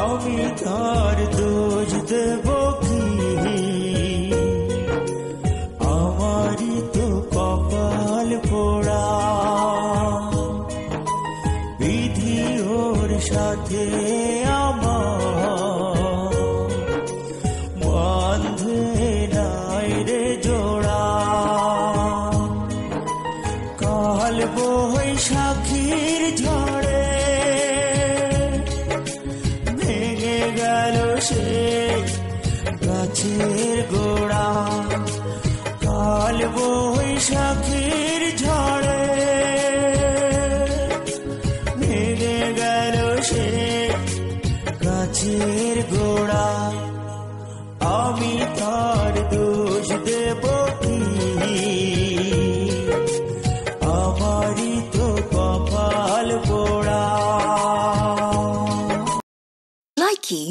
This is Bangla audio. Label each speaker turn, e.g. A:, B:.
A: আমি তার দোষ দেব কি? আমারই তো কপাল পোড়া, বিধি ওর সাথে আমার বাঁধে নাই রে জোড়া। কাল বৈশাখীর ঝড়ে ভেঙে গেল সে গাছের গোড়া। কাল বৈশাখীর ঝড়ে ভেঙে গেল সে গাছের গোড়া। আমি তার দোষ দেব কি? আমারই তো কপাল পোড়া।
B: Likey